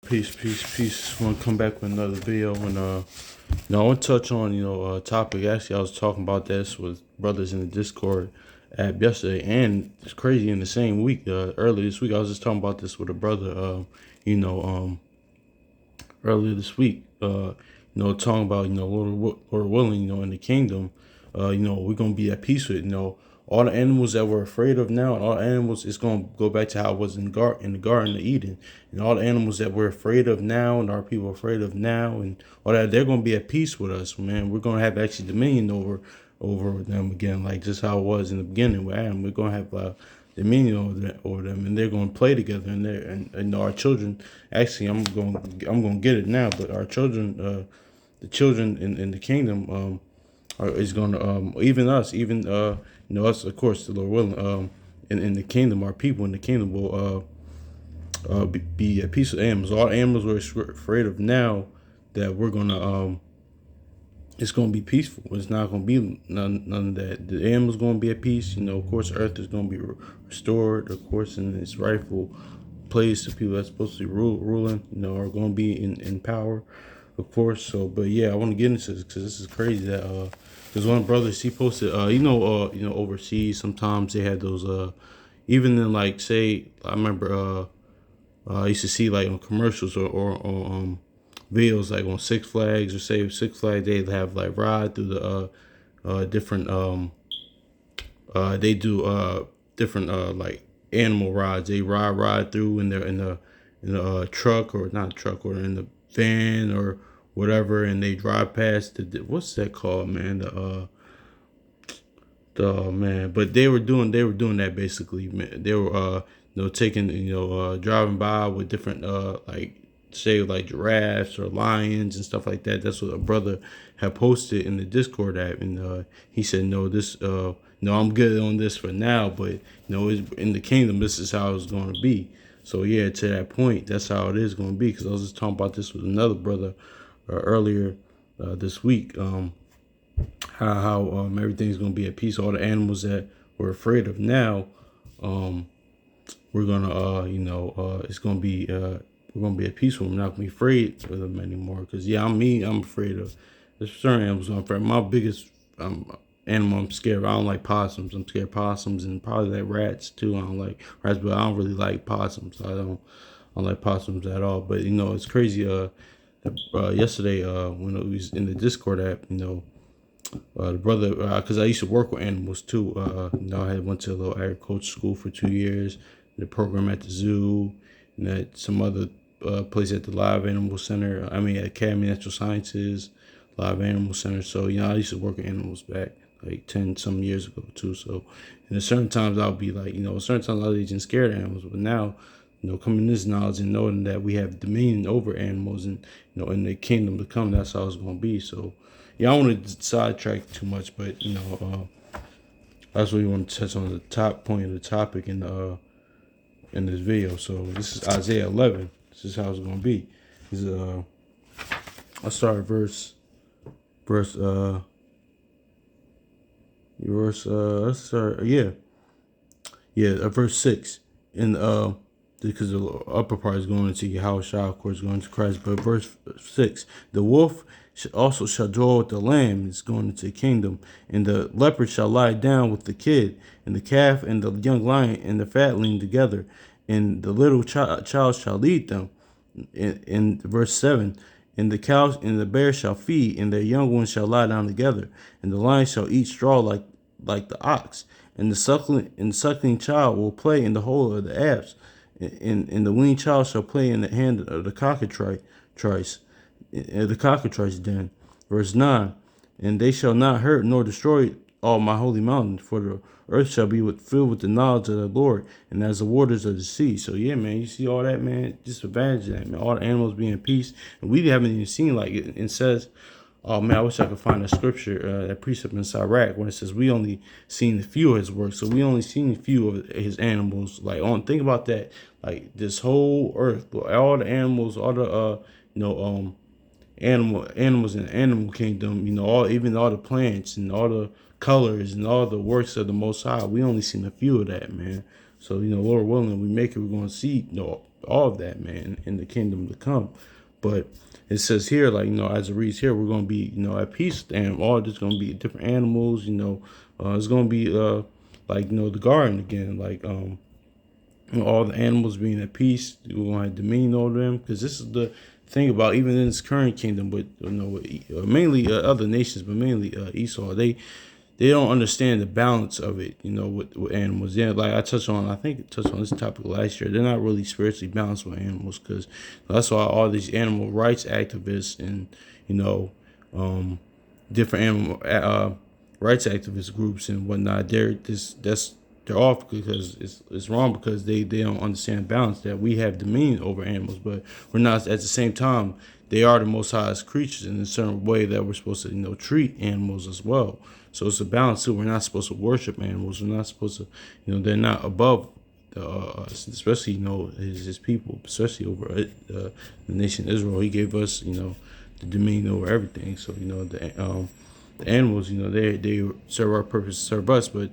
Peace, peace, peace. Want to come back with another video, and I want to touch on a topic. Actually, I was talking about this with brothers in the Discord app yesterday, and it's crazy in the same week. Earlier this week, I was just talking about this with a brother. You know, earlier this week. Talking about Lord willing, in the kingdom, we're gonna be at peace with all the animals that we're afraid of now, and all the animals. It's gonna go back to how it was in the Garden of Eden, and all the animals that we're afraid of now, and our people are afraid of now, and all that. They're gonna be at peace with us, man. We're gonna have actually dominion over them again, like just how it was in the beginning with Adam. We're gonna have dominion over them, and they're going to play together. And our children, actually, I'm going to get it now. But our children, the children in the kingdom, is going to even us, us, of course, the Lord willing, in the kingdom, our people in the kingdom will be at peace with animals. All animals we're afraid of now, that we're gonna it's going to be peaceful. It's not going to be none of that. The animal's going to be at peace. Of course, Earth is going to be restored, of course, in its rightful place. The people that's supposed to be ruling, are going to be in power, of course. So, but yeah, I want to get into this because this is crazy that there's one brother, he posted, overseas, sometimes they had those, even in like, say, I remember, I used to see like on commercials or videos like on Six Flags, or say Six Flags, they have like ride through the different they do different like animal rides. They ride through in the truck, or not truck, or in the van or whatever, and they drive past the what's that called, man? The man, but they were doing that basically. Man. They were taking driving by with different like, say, like giraffes or lions and stuff like that. That's what a brother had posted in the Discord app, and he said, no, this no, I'm good on this for now, but it's, in the kingdom, this is how it's going to be. So yeah, to that point, that's how it is going to be. Because I was just talking about this with another brother earlier this week. How everything's going to be at peace. All the animals that we're afraid of now, we're gonna it's gonna be we're gonna be at peace with them. We're not gonna be afraid of them anymore. Because yeah, I'm afraid of, there's certain animals I'm afraid. My biggest animal I'm scared of, I don't like possums. I'm scared of possums, and probably like rats too. I don't like rats, but I don't really like possums. I don't like possums at all. But it's crazy. Yesterday, when it was in the Discord app, the brother, because I used to work with animals too. I had went to a little agriculture school for 2 years, the program at the zoo, and at some other place at the Live Animal Center. I mean, at Academy of Natural Sciences, Live Animal Center. So I used to work with animals back like 10 some years ago too. So, and at certain times I'll be like, certain times I'll be just scared of animals. But now, coming to this knowledge and knowing that we have dominion over animals, and in the kingdom to come, that's how it's gonna be. So, yeah, I don't want to sidetrack too much, but that's what we want to touch on, the top point of the topic in this video. So this is Isaiah 11. This is how it's gonna be. I'll start at verse let's start, verse 6. And because the upper part is going into Yahushua, of course, going to Christ. But verse 6, the wolf also shall dwell with the lamb, it's going into the kingdom, and the leopard shall lie down with the kid, and the calf and the young lion and the fatling together, and the little child shall lead them. In verse 7, and the cows and the bear shall feed, and their young ones shall lie down together, and the lion shall eat straw like the ox, and the suckling child will play in the hole of the asp, and the weaned child shall play in the hand of the cockatrice den. Verse 9, and they shall not hurt nor destroy all my holy mountain, for the earth shall be filled with the knowledge of the Lord, and as the waters of the sea. So yeah, man, you see all that, man. Just imagine that, man. All the animals being in peace, and we haven't even seen, like it says. Oh man, I wish I could find a scripture, that precept in Sirach, when it says we only seen a few of his works. So we only seen a few of his animals. Like, think about that. Like this whole earth, all the animals, all the animals in the animal kingdom, even all the plants and all the colors and all the works of the Most High. We only seen a few of that, man. So Lord willing, we make it, we're gonna see all of that, man, in the kingdom to come. But it says here, like, as it reads here, we're gonna be, at peace, and all there's gonna be different animals, it's gonna be like, the garden again, like all the animals being at peace. We're gonna have dominion over them, because this is the thing about even in this current kingdom, but mainly other nations, but mainly Esau. They don't understand the balance of it, with animals. Yeah, like I touched on, I think I touched on this topic last year. They're not really spiritually balanced with animals, because that's why all these animal rights activists and different animal rights activist groups and whatnot, they're off, because it's wrong, because they don't understand balance, that we have dominion over animals, but we're not at the same time. They are the most highest creatures in a certain way that we're supposed to treat animals as well. So it's a balance too. We're not supposed to worship animals. We're not supposed to, they're not above us, especially his people, especially over the nation Israel. He gave us the dominion over everything. So the animals, they serve our purpose, serve us, but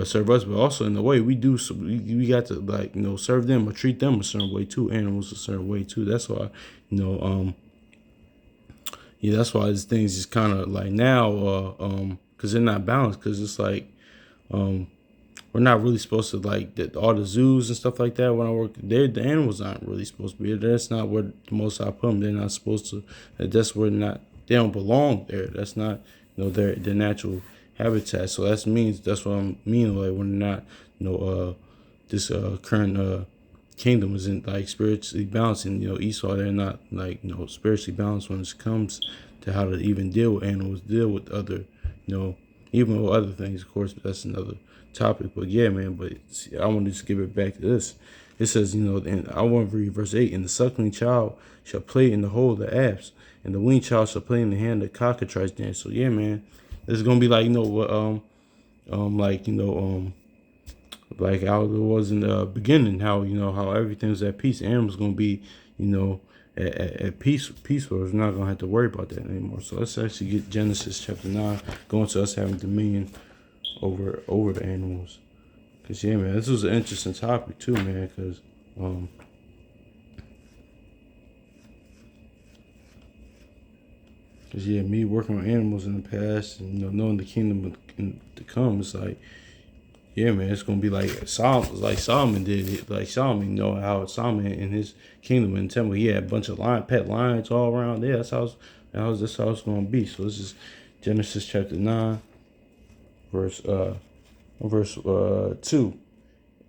serve us, but also in the way we do. So we got to, like, serve them or treat them a certain way too. Animals a certain way too. That's why that's why these things is kind of like now, because they're not balanced. Because it's like, we're not really supposed to, like, all the zoos and stuff like that. When I work there, the animals aren't really supposed to be there. That's not where the Most High put them. They're not supposed to. That's where they don't belong there. That's not their natural habitat. So that's what I'm meaning. Like, when they're not this current kingdom isn't, like, spiritually balanced, and Esau, they're not, like, spiritually balanced when it comes to how to even deal with animals, deal with other even with other things, of course, but that's another topic. But yeah, man, but see, I want to just give it back to this. It says, and I want to read verse 8: and the suckling child shall play in the hole of the asps, and the weaned child shall play in the hand of the cockatrice dance. So yeah, man, it's gonna be like, like how it was in the beginning, how everything's at peace. Animals gonna be, at peace. We're not gonna have to worry about that anymore. So let's actually get Genesis chapter 9, going to us having dominion over the animals. Cause yeah, man, this was an interesting topic too, man. Cause yeah, me working with animals in the past, and knowing the kingdom to come, it's like, yeah, man, it's gonna be like Solomon did it. Like Solomon, how Solomon in his kingdom and temple, he had a bunch of pet lions all around there. That's how it's gonna be. So this is Genesis chapter 9, verse 2.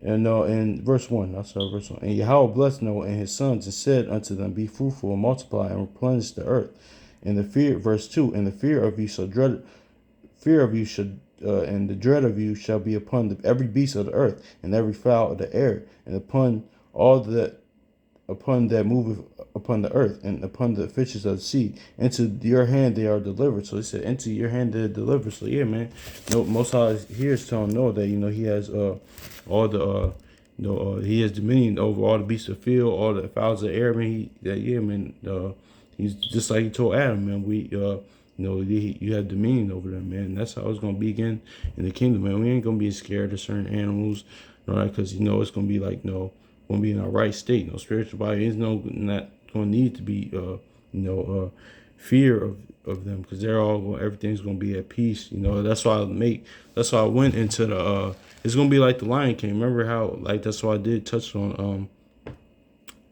And in verse 1, I saw verse 1. And Yahweh blessed Noah and his sons, and said unto them, Be fruitful and multiply, and replenish the earth. And the fear, verse 2, and the fear of you shall and the dread of you shall be upon every beast of the earth, and every fowl of the air, and upon that moveth upon the earth, and upon the fishes of the sea. Into your hand they are delivered. So he said, into your hand they are delivered. So yeah, man. Most High here is telling Noah that he has all the he has dominion over all the beasts of the field, all the fowls of the air. Man, he's just like he told Adam, man. You have dominion over them, man. And that's how it's gonna be again in the kingdom, man. We ain't gonna be scared of certain animals, right? Because it's gonna be like, gonna be in our right state. Spiritual body is not gonna need to be fear of them, because everything's gonna be at peace. That's why I went into the it's gonna be like the Lion King. Remember how, like, that's why I did touch on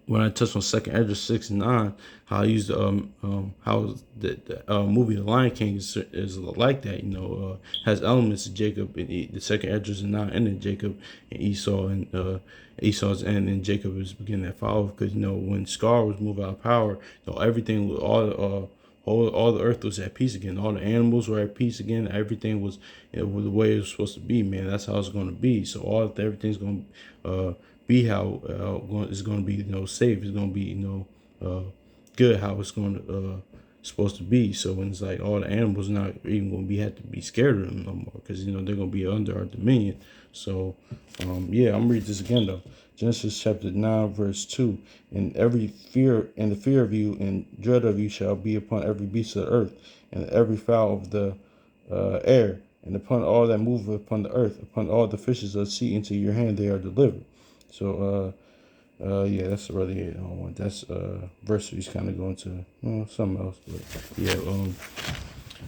when I touched on 2nd Ezra 6 and 9, how I used how the movie The Lion King is like that. Has elements of Jacob and the 2nd Ezra and 9, and then Jacob and Esau, and Esau's end, and Jacob is beginning that follow, because when Scar was moved out of power, everything with all the earth was at peace again. All the animals were at peace again. Everything was the way it was supposed to be, man. That's how it's going to be. So everything's going to be how it's going to be, safe. It's going to be, good, how it's going to supposed to be. So when it's like all the animals not even going to have to be scared of them no more, because they're going to be under our dominion. So yeah, I'm gonna read this again though. Genesis chapter 9, verse 2. And the fear of you and dread of you shall be upon every beast of the earth, and every fowl of the air, and upon all that moveth upon the earth, upon all the fishes of the sea. Into your hand they are delivered. So yeah, that's really it. That's verse he's kind of going to something else, but yeah.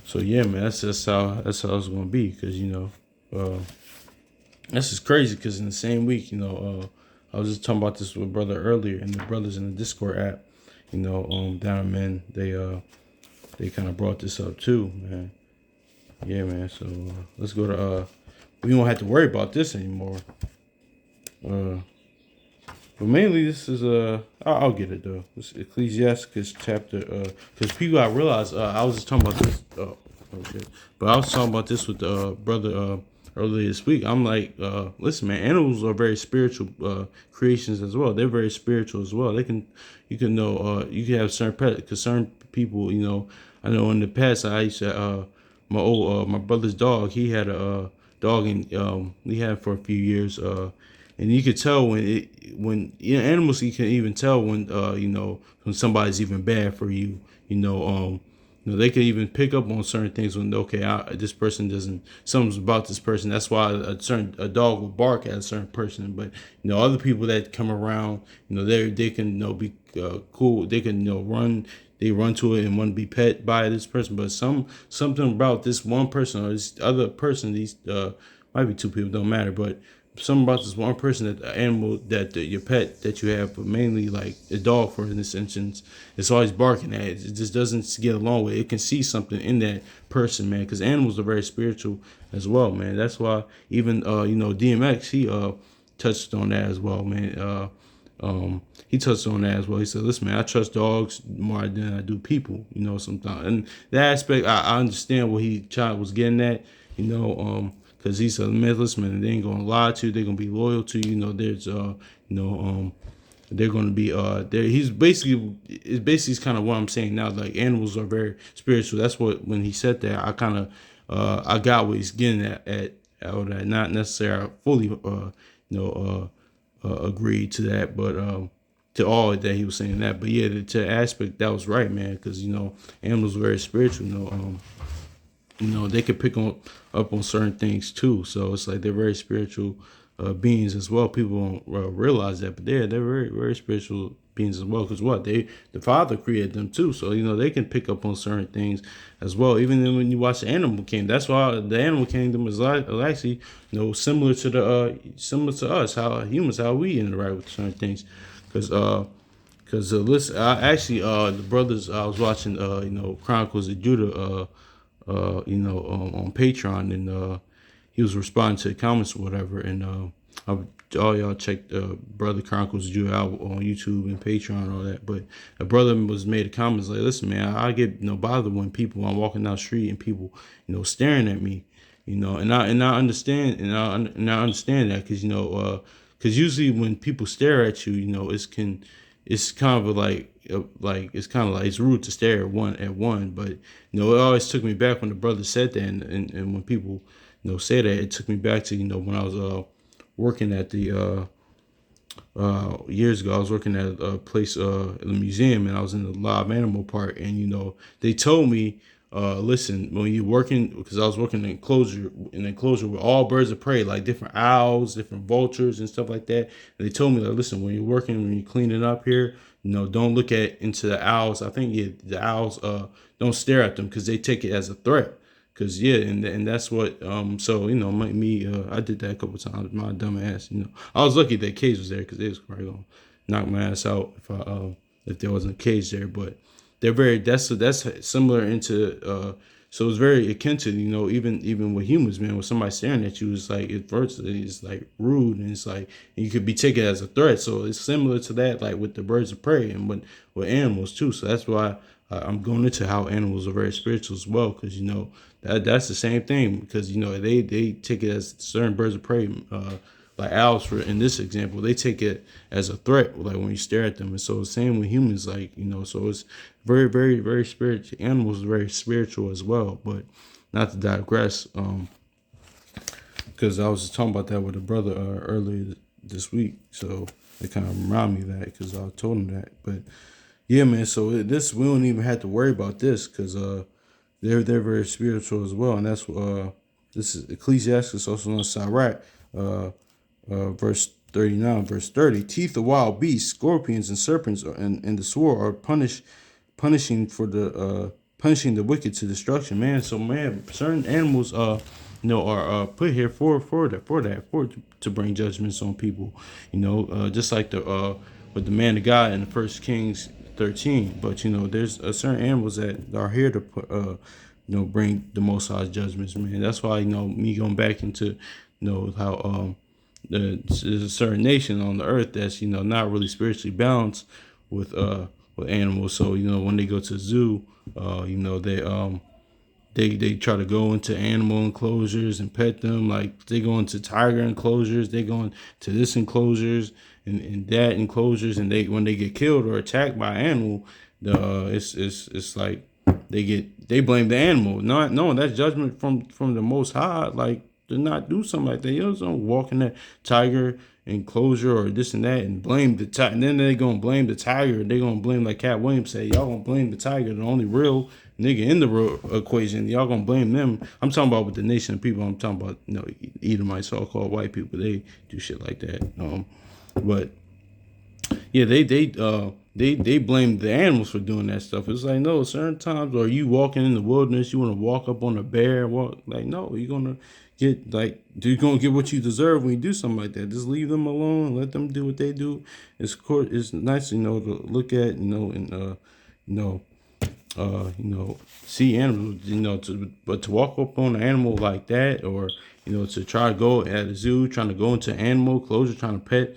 So yeah, man, that's how it's gonna be, cause this is crazy, cause in the same week, I was just talking about this with brother earlier, and the brothers in the Discord app, down in men, they kind of brought this up too, man. Yeah, man. So let's go to we don't have to worry about this anymore. Uh, but mainly this is I'll get it though. It's Ecclesiasticus chapter because people I realized I was just talking about this oh shit, but I was talking about this with the brother earlier this week. I'm like, listen, man, animals are very spiritual creations as well. They're very spiritual as well. You can know you can have certain concerned people. I know in the past I used to my brother's dog. He had a dog, and he had it for a few years. And you could tell animals, you can even tell when somebody's even bad for you. They can even pick up on certain things when this person doesn't, something's about this person. That's why a dog will bark at a certain person. But other people that come around, they can be cool. They can run. They run to it and want to be pet by this person. But something about this one person or this other person, these might be two people, don't matter. But something about this one person, that the animal, your pet that you have, but mainly like a dog, for this instance, it's always barking at it. It just doesn't get along with it. It can see something in that person, man, because animals are very spiritual as well, man. That's why even DMX, he touched on that as well, man. He touched on that as well. He said, listen, man, I trust dogs more than I do people, sometimes. And that aspect, I understand what he was getting at, because he said, man, listen, man, they ain't gonna lie to you. They're gonna be loyal to you. They're gonna be there. It's basically kind of what I'm saying now. Like, animals are very spiritual. That's what, when he said that, I kind of I got what he's getting at out of that. Not necessarily fully agreed to that, but to all that he was saying that. But yeah, to the aspect, that was right, man, because animals are very spiritual. They could pick up on certain things too. So it's like they're very spiritual beings as well. People don't realize that, but they're very, very spiritual beings as well. Because the Father created them too. So they can pick up on certain things as well. Even then, when you watch the Animal Kingdom, that's why the Animal Kingdom is actually similar to us, how humans, how we interact with certain things. Because listen, the brothers I was watching, Chronicles of Judah, on Patreon, and he was responding to the comments or whatever, and all y'all check Brother Chronicles of Judah out on YouTube and Patreon and all that. But a brother was made a comment like, listen, man, I get bothered when I'm walking down the street and people staring at me, and I understand, and I understand that, because usually when people stare at you, it's kind of like it's rude to stare at one, but it always took me back when the brother said that, and when people say that, it took me back to when I was working at the years ago. I was working at a place in the museum, and I was in the live animal part, and they told me, listen, when you're working, because I was working in an enclosure with all birds of prey, like different owls, different vultures and stuff like that. And they told me, like, listen, when you're cleaning up here, don't look into the owls. I think the owls don't stare at them, because they take it as a threat. Cause yeah, and that's what so I did that a couple times. My dumb ass, I was lucky that Cage was there, because they was probably gonna knock my ass out if there wasn't a Cage there. But they're very that's similar into so it's very akin to even with humans, man. When somebody's staring at you, it's like it's like rude, and it's like, and you could be taken as a threat. So it's similar to that, like with the birds of prey, and with animals too. So that's why I'm going into how animals are very spiritual as well, because that's the same thing, because they take it as certain birds of prey, like owls, for in this example, they take it as a threat, like when you stare at them. And so the same with humans, like so it's very, very, very spiritual. Animals are very spiritual as well. But not to digress, because I was just talking about that with a brother earlier this week, so it kind of reminded me of that, because I told him that. But yeah, man. So this, we don't even have to worry about this, because they're very spiritual as well, and that's this is Ecclesiastes, also known as Sirach, verse 39 verse 30. Teeth of wild beasts, scorpions, and serpents, and the sword are punishing for the punishing the wicked to destruction, man. So man, certain animals are put here for to bring judgments on people, just like the with the man of God in the First Kings 13. But there's certain animals that are here to put bring the Most High's judgments, man. That's why me going back into how there's a certain nation on the earth that's not really spiritually balanced with animals. So when they go to the zoo, they try to go into animal enclosures and pet them. Like they go into tiger enclosures, they go into this enclosures and that enclosures, and when they get killed or attacked by an animal, it's like they blame the animal, not knowing that's judgment from the Most High. Like to not do something like that. Don't walk in that tiger enclosure or this and that and blame the tiger. And then they gonna blame the tiger. They gonna blame, like Cat Williams say, y'all gonna blame the tiger, the only real nigga in the real equation. Y'all gonna blame them. I'm talking about with the nation of people. I'm talking about Edomites, so-called white people. They do shit like that. But yeah, they blame the animals for doing that stuff. It's like, no, certain times, or you walking in the wilderness, you want to walk up on a bear, no, you're gonna you're gonna get what you deserve when you do something like that. Just leave them alone, let them do what they do. It's nice, to look at, see animals, but to walk up on an animal like that, or to try to go at a zoo, trying to go into animal enclosure, trying to pet,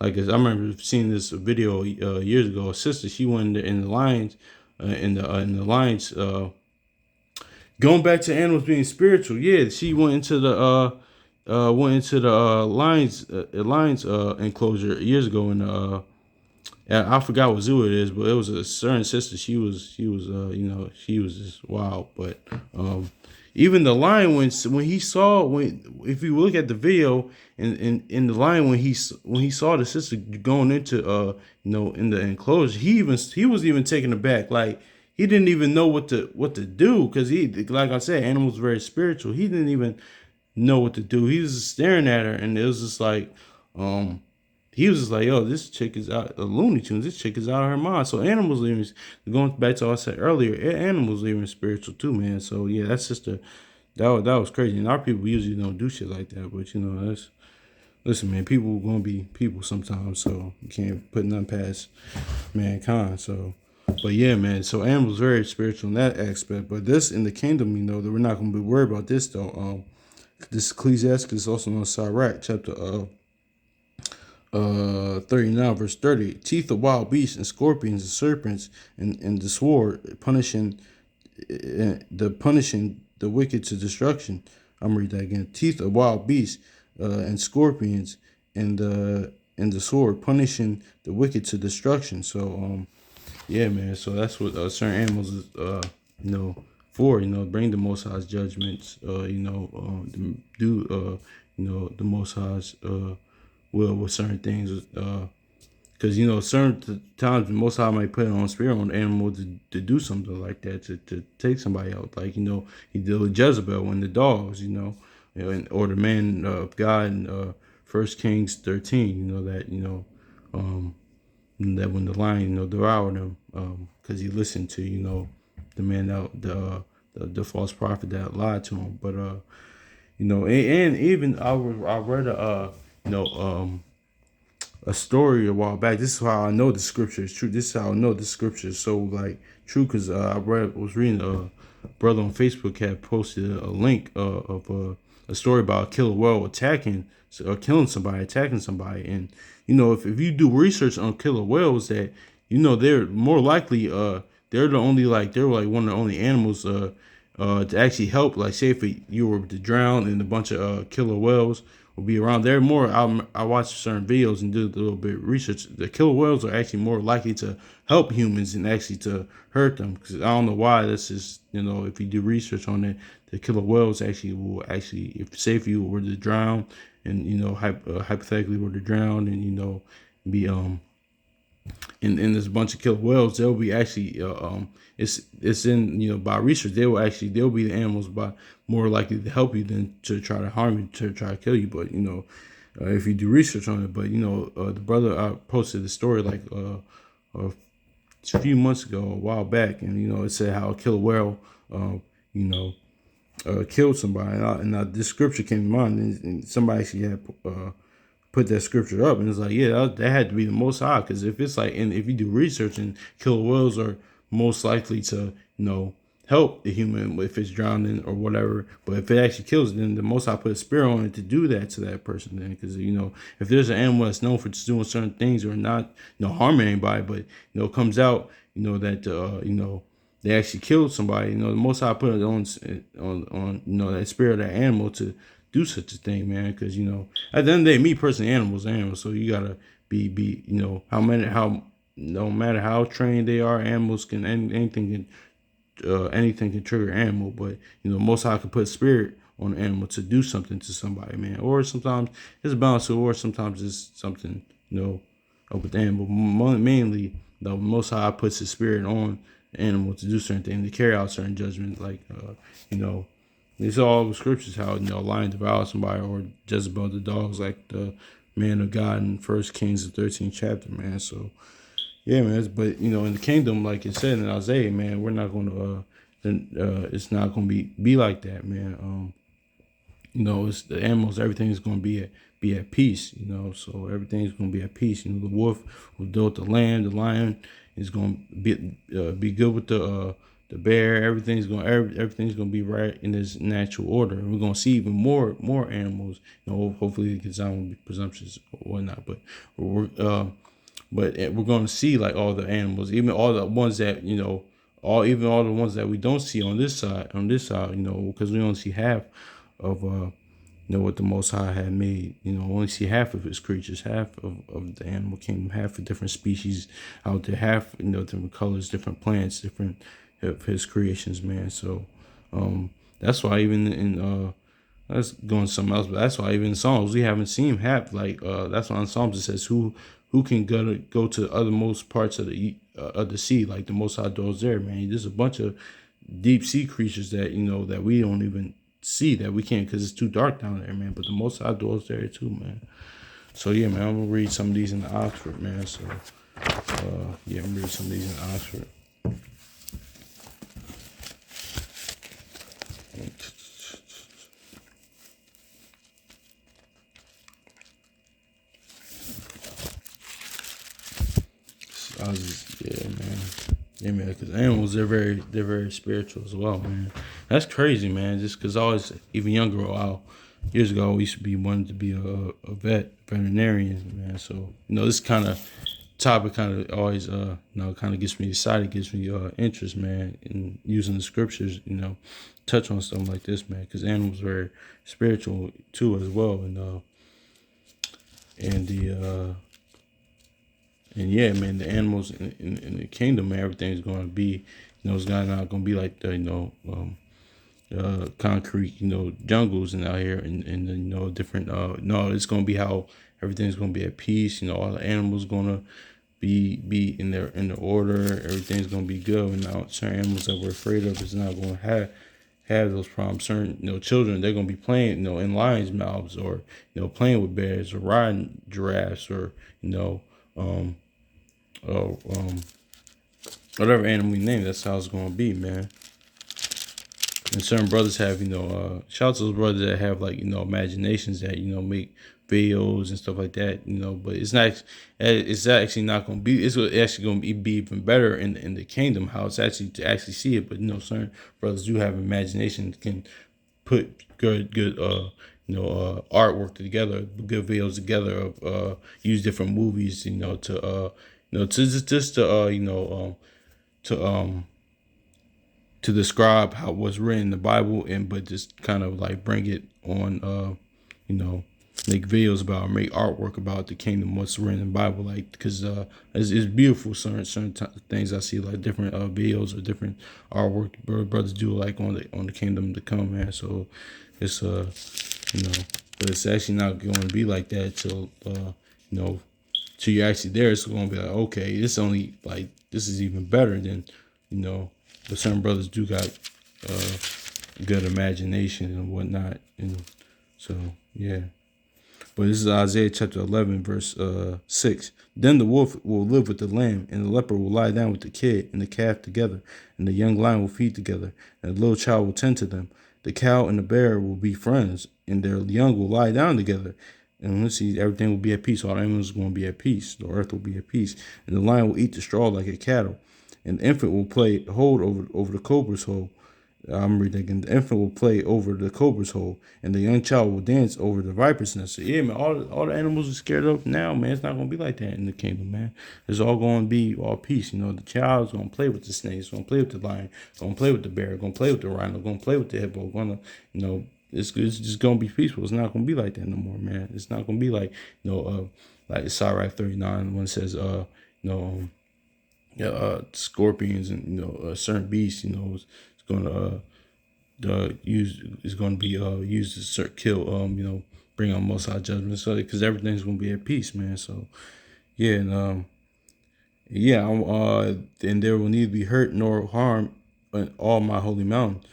like I remember seeing this video years ago. A sister, she went in the lions, in the lions. Going back to animals being spiritual, yeah, she went into the lions enclosure years ago, and I forgot what zoo it is, but it was a certain sister. She was just wild. But even the lion, when he saw, if you look at the video, in the lion, when he saw the sister going into in the enclosure, he was even taken aback. Like he didn't even know what to do, because like I said, animals are very spiritual. He didn't even know what to do. He was just staring at her, and it was just like he was just like, yo, this chick is out of Looney Tunes. This chick is out of her mind. So animals even, going back to what I said earlier, animals even spiritual too, man. So yeah, that's just that was crazy. And our people usually don't do shit like that. But that's, listen, man, people gonna be people sometimes, so you can't put nothing past mankind. So, but yeah, man. So animals very spiritual in that aspect. But this in the kingdom, that we're not gonna be worried about this though. This Ecclesiastes is also on Sirach, chapter 39 verse 30. Teeth of wild beasts and scorpions and serpents and the sword punishing the wicked to destruction. I'm gonna read that again. Teeth of wild beasts and scorpions and the sword punishing the wicked to destruction. So yeah, man. So that's what certain animals is for. Bring the Most High's judgments. Do the Most High's will with certain things. Because certain times the Most High might put it on spirit on the animal to do something like that, to take somebody out. Like he did with Jezebel and the dogs. Or the man of God in 1 Kings 13. That when the lion devoured him, because he listened to the man out the false prophet that lied to him. But and even I read a story a while back. This is how I know the scripture is true. This is how I know the scripture is so true, because I was reading a brother on Facebook had posted a link of a story about a killer whale killing somebody, attacking somebody. And if you do research on killer whales, that they're more likely they're one of the only animals to actually help. Like say if you were to drown and a bunch of killer whales will be around, they're more. I watch certain videos and do a little bit of research. The killer whales are actually more likely to help humans than actually to hurt them. Because I don't know why. That's just if you do research on it, the killer whales will if you were to drown and hypothetically were to drown and be and there's a bunch of killer whales, they'll be actually it's in by research, they'll be the animals by more likely to help you than to try to harm you, to try to kill you. But if you do research on it. But the brother posted the story like a few months ago, a while back, and it said how a killer whale, you know, killed somebody, this scripture came to mind, and somebody actually had put that scripture up, and it's like, yeah, that had to be the Most High, because if it's like, and if you do research, and killer whales are most likely to, help the human if it's drowning or whatever. But if it actually kills, then the Most High put a spirit on it to do that to that person. Then, because if there's an animal that's known for just doing certain things or not, harming anybody, but it comes out, that they actually killed somebody. The Most High put it on that spirit of that animal to do such a thing, man. Because at the end of the day, me personally, animals are animals, so you gotta be no matter how trained they are, animals can anything can trigger an animal. But Most High can put spirit on an animal to do something to somebody, man. Or sometimes it's balance, or sometimes it's something up with the animal. Mainly, the Most High puts his spirit on the animal to do certain things, to carry out certain judgments, like it's all the scriptures how a lion devoured somebody, or Jezebel the dogs, like the man of God in First Kings, the 13th chapter, man. So yeah, man. But in the kingdom, like it said in Isaiah, man, we're not going to. It's not going to be like that, man. It's the animals. Everything's going to be at peace. So everything's going to be at peace. The wolf will deal with the lamb. The lion is going to be good with the bear. Everything's going to be right in its natural order. And we're going to see even more animals. Hopefully, because I won't be presumptuous or whatnot. But we're going to see like all the animals, even all the ones that all the ones that we don't see on this side, because we only see half of what the Most High had made. Only see half of his creatures, half of the animal kingdom, half of different species out there, half different colors, different plants, different of his creations, man. So that's why even in that's going something else, but that's why even in Psalms we haven't seen half, like that's why in Psalms it says who can go to the othermost parts of the sea, like the Most High dwells there, man. There's a bunch of deep sea creatures that that we don't even see, that we can't, because it's too dark down there, man. But the Most High dwells there too, man. So yeah, man, I'm gonna read some of these in the Oxford, man. So yeah, I'm gonna read some of these in the Oxford. Yeah, man, because animals, they're very spiritual as well, man. That's crazy, man. Just because I was even younger, a while years ago, I used to be wanted to be a veterinarian, man. So this kind of topic kind of always kind of gets me excited, gives me interest, man, in using the scriptures, touch on something like this, man, because animals are very spiritual too as well, and yeah, man, the animals in the kingdom, man, everything's going to be, it's not going to be like the, concrete, jungles and out here and different, no, it's going to be how everything's going to be at peace. All the animals going to be in the order. Everything's going to be good. And now certain animals that we're afraid of is not going to have those problems. Certain, children, they're going to be playing, in lions' mouths, or, playing with bears, or riding giraffes, or, whatever animal we name, that's how it's gonna be, man. And certain brothers have, shout out to those brothers that have like, imaginations that, make videos and stuff like that, but it's actually not gonna be, it's actually gonna be even better in the kingdom, how it's actually to actually see it. But certain brothers do have imagination, can put good artwork together, good videos together of use different movies, to describe how what's written in the Bible, and but just kind of like bring it on, make videos about, make artwork about the kingdom, what's written in the Bible, like, because it's beautiful. Certain things I see, like different videos or different artwork brothers do, like on the kingdom to come, man. So it's but it's actually not going to be like that till till you're actually there. It's going to be like, okay, this is even better than but certain brothers do got good imagination and whatnot, and so yeah. But this is Isaiah chapter 11, verse 6. Then the wolf will live with the lamb, and the leopard will lie down with the kid and the calf together, and the young lion will feed together, and the little child will tend to them. The cow and the bear will be friends, and their young will lie down together. And let's see, everything will be at peace. All animals are going to be at peace. The earth will be at peace. And the lion will eat the straw like a cattle. And the infant will play hold over the cobra's hole. I'm reading again. The infant will play over the cobra's hole, and the young child will dance over the viper's nest. So yeah, man, all the animals are scared of now, man. It's not gonna be like that in the kingdom, man. It's all gonna be all peace. You know, the child's gonna play with the snakes, gonna play with the lion, gonna play with the bear, gonna play with the rhino, gonna play with the hippo. Gonna, you know, it's just gonna be peaceful. It's not gonna be like that no more, man. It's not gonna be like, like Sirach 39 when it says, scorpions and certain beasts, it's going to be used to kill, bring on most high judgment, so because everything's going to be at peace, man. So yeah, and and there will neither be hurt nor harm on all my holy mountain,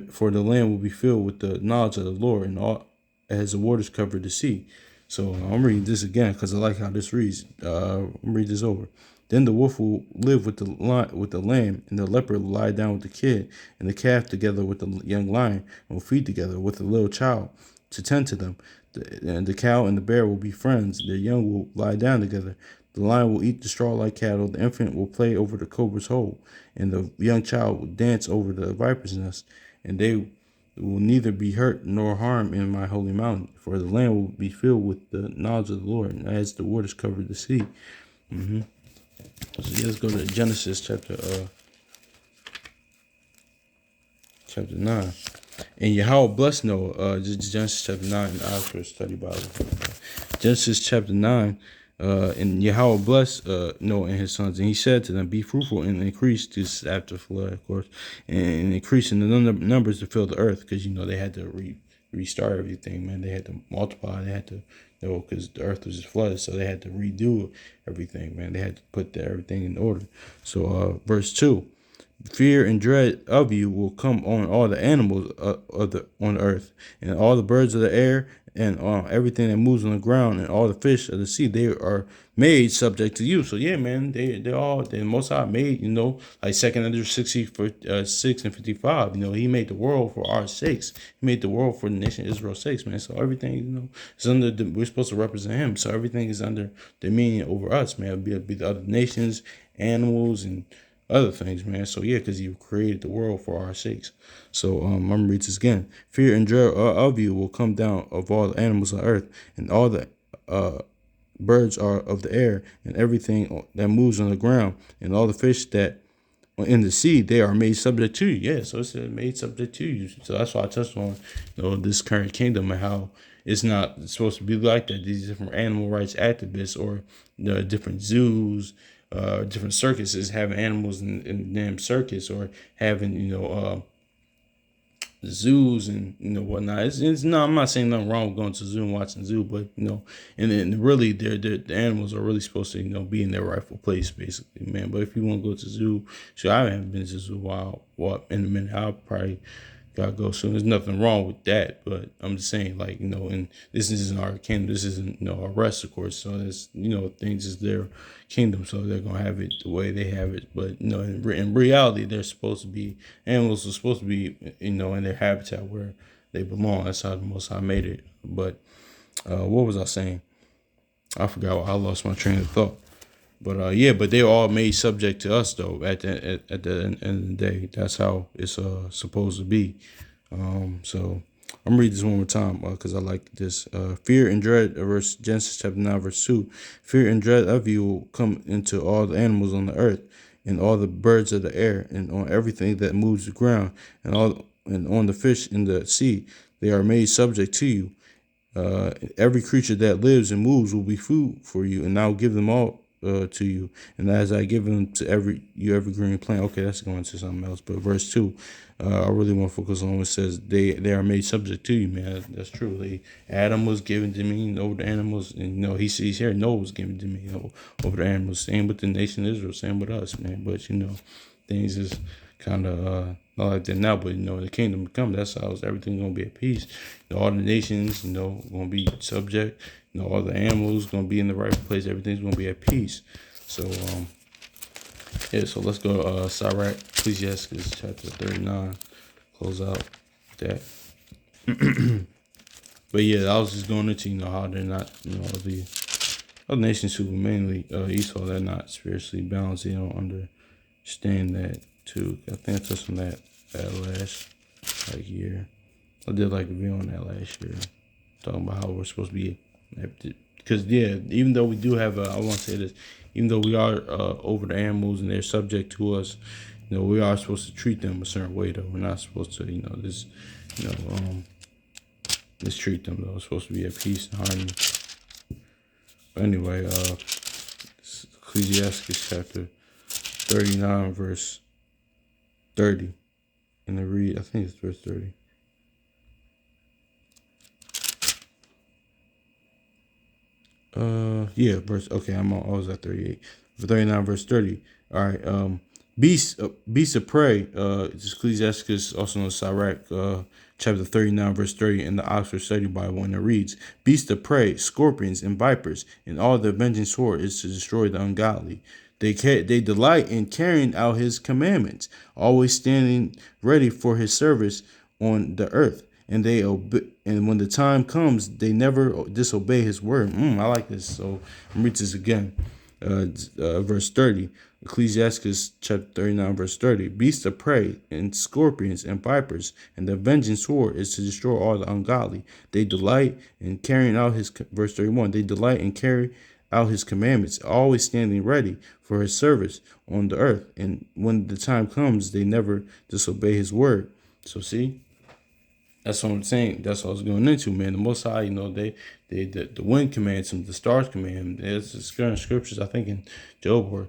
for the land will be filled with the knowledge of the Lord, and all as the waters cover the sea. So I'm reading this again because I like how this reads. I'm read this over. Then the wolf will live with the lamb, and the leopard will lie down with the kid, and the calf together with the young lion, and will feed together with the little child to tend to them. And the cow and the bear will be friends. Their young will lie down together. The lion will eat the straw like cattle. The infant will play over the cobra's hole, and the young child will dance over the viper's nest. And they will neither be hurt nor harmed in my holy mountain, for the land will be filled with the knowledge of the Lord, and as the waters cover the sea. So let's go to Genesis chapter 9. And Yahweh blessed Noah. Genesis chapter 9 in Oxford Study Bible. Genesis chapter 9. And Yahweh blessed Noah and his sons, and he said to them, "Be fruitful and increase." This after flood, of course, and increase in the numbers to fill the earth, because they had to restart everything, man. They had to multiply. They had to, because the earth was just flooded, so they had to redo everything, man. They had to put everything in order. So, verse 2. Fear and dread of you will come on all the animals on the earth, and all the birds of the air, and everything that moves on the ground, and all the fish of the sea. They are made subject to you. So yeah, man, they Most High made, like 2 Esdras 6 and 55. He made the world for our sakes. He made the world for the nation of Israel's sakes, man. So everything, is under. We're supposed to represent Him. So everything is under dominion over us, man. It'll be the other nations, animals, and other things, man. So yeah, because you created the world for our sakes. So I'm gonna read this again. Fear and dread of you will come down of all the animals on earth, and all the birds are of the air, and everything that moves on the ground, and all the fish that are in the sea. They are made subject to you. Yeah, so it's made subject to you. So that's why I touched on this current kingdom and how it's not supposed to be like that. These different animal rights activists or the different zoos, different circuses having animals in the damn circus, or having zoos and whatnot. It's no, I'm not saying nothing wrong with going to the zoo and watching the zoo, but and really the animals are really supposed to be in their rightful place, basically, man. But if you want to go to the zoo, sure, I haven't been to the zoo in a while. In a minute, I'll probably gotta go soon. There's nothing wrong with that, but I'm just saying, like, and this isn't our kingdom. This isn't our rest, of course. So there's things is their kingdom, so they're gonna have it the way they have it. But in reality, they're supposed to be animals are supposed to be in their habitat where they belong. That's how the Most High made it. But what was I saying? I forgot. I lost my train of thought. But but they're all made subject to us, though. At the end of the day, that's how it's supposed to be. So I'm reading this one more time because I like this. Fear and dread, verse Genesis chapter 9, verse 2. Fear and dread of you will come into all the animals on the earth, and all the birds of the air, and on everything that moves the ground, and on the fish in the sea. They are made subject to you. Every creature that lives and moves will be food for you, and I will give them all to you, and as I give them to every green plant. Okay, that's going to something else. But verse 2, I really want to focus on what it says. They are made subject to you, man. That's true. Adam was given dominion over the animals, and he's here. Noah was given dominion over the animals. Same with the nation of Israel. Same with us, man. But things is kind of not like that now, but in the kingdom to come, that's how everything's gonna be at peace. All the nations, gonna be subject. All the animals gonna be in the right place. Everything's gonna be at peace. So yeah. So let's go to Sirach, Ecclesiastes chapter 39. Close out that. But yeah, I was just going into how they're not the other nations who mainly Esau, they're not spiritually balanced. They don't understand that too. I think I touched on that last year. I did a video on that last year, talking about how we're supposed to be. Because even though we do have, I want to say this, even though we are over the animals and they're subject to us, we are supposed to treat them a certain way. Though we're not supposed to, mistreat them. Though it's supposed to be at peace and harmony. But anyway, Ecclesiastes chapter 39, verse 30, and I think it's verse 30. Okay, I was at 38. 39, verse 30. All right, beasts of prey, it's Ecclesiastes, also known as Sirach, chapter 39, verse 30 in the Oxford Study Bible, and it reads, beasts of prey, scorpions, and vipers, and all the avenging sword is to destroy the ungodly. They delight in carrying out his commandments, always standing ready for his service on the earth. And they obey, and when the time comes, they never disobey his word. I like this. So I'm read this again. Verse 30, Ecclesiastes chapter 39, verse 30. Beasts of prey and scorpions and vipers, and the avenging sword is to destroy all the ungodly. They delight in carrying out his, verse 31. They delight in carry out his commandments, always standing ready for his service on the earth. And when the time comes, they never disobey his word. So see. That's what I'm saying. That's what I was going into, man. The Most High, the wind commands him, the stars command him. There's certain scriptures, I think in Job, or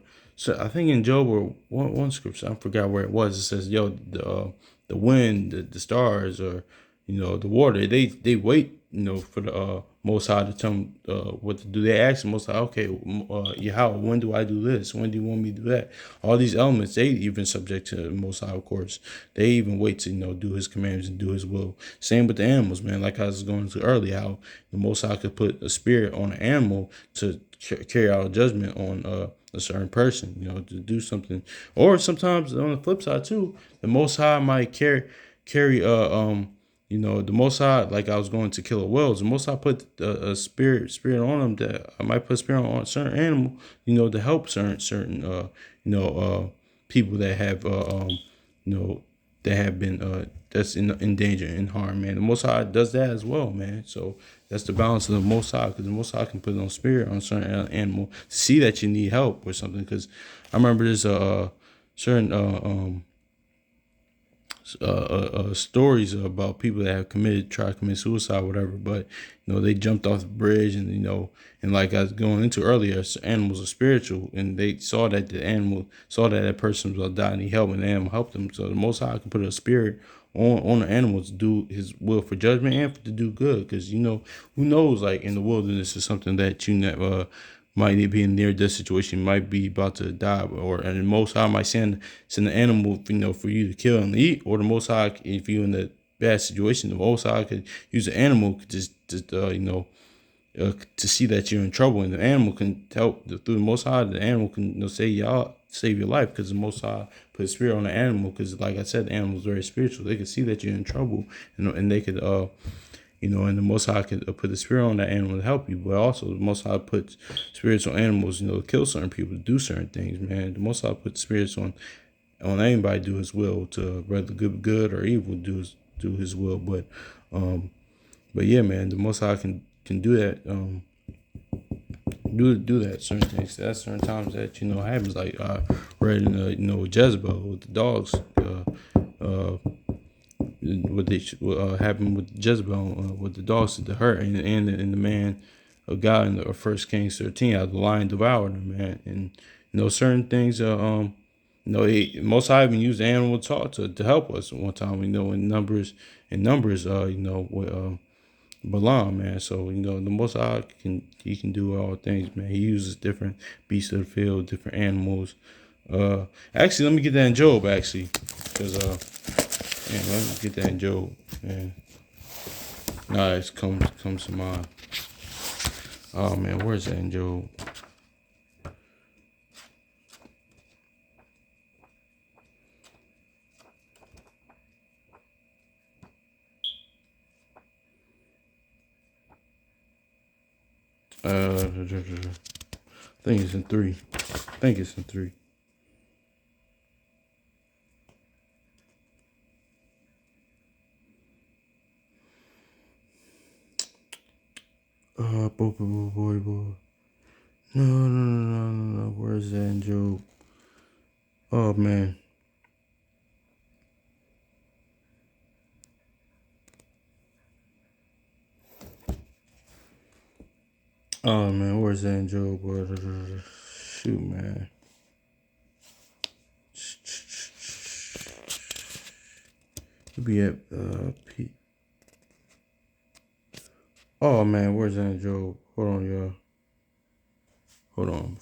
one scripture, I forgot where it was. It says, the wind, the stars, or the water, they wait, for the Most High to tell them what to do. They ask the Most High, okay, Yahweh, when do I do this? When do you want me to do that? All these elements, they even subject to the Most High, of course. They even wait to do his commandments and do his will. Same with the animals, man. Like I was going to earlier, how the Most High could put a spirit on an animal to carry out a judgment on a certain person, to do something. Or sometimes on the flip side too, the Most High might carry the Most High, like I was going to kill a whales, the Most High put a spirit on them that I might put a spirit on a certain animal, to help certain people that have that have been that's in danger and harm, man. The Most High does that as well, man. So that's the balance of the Most High, because the Most High can put on spirit on a certain animal to see that you need help or something. Because I remember there's certain stories about people that have tried to commit suicide, whatever, but they jumped off the bridge, and and like I was going into earlier, animals are spiritual, and they saw that the animal saw that person was dying, and he helped, and the animal helped them. So the Most High can put a spirit on the animal to do his will for judgment and to do good, because who knows, like in the wilderness is something that you never might be in near death situation, might be about to die, and the Most High might send the animal, for you to kill and eat, or the Most High, if you're in a bad situation, the Most High could use the animal to see that you're in trouble, and the animal can help through the Most High. The animal can save your life, because the Most High put a spirit on the animal. Because like I said, the animal is very spiritual. They can see that you're in trouble, and they could and the Most High could put the spirit on that animal to help you. But also, the Most High puts spirits on animals, to kill certain people, to do certain things, man. The Most High puts spirits on anybody to do his will, to whether good or evil, do his will. But yeah, man, the Most High can do that. Do that certain things. That's certain times that happens. Like I read in Jezebel with the dogs. What happened with Jezebel, with the dogs to her, and the man of God in the 1 Kings 13, how the lion devoured him, man. And certain things, Most High even used the animal talk to help us. One time, in numbers, with Balaam, man. So the Most High can do all things, man. He uses different beasts of the field, different animals. Actually, let me get that in Job. Actually, Cause man, let me get that in Job, man. Nah, it comes to mind. Oh man, where's that in Job? I think it's in 3. I think it's in 3. Boy. No. Where's that in Job? Oh man. Oh man, where's that in Job? Shoot, man. It'll be at P. Oh man, where's that in Job? Hold on, y'all. Hold on.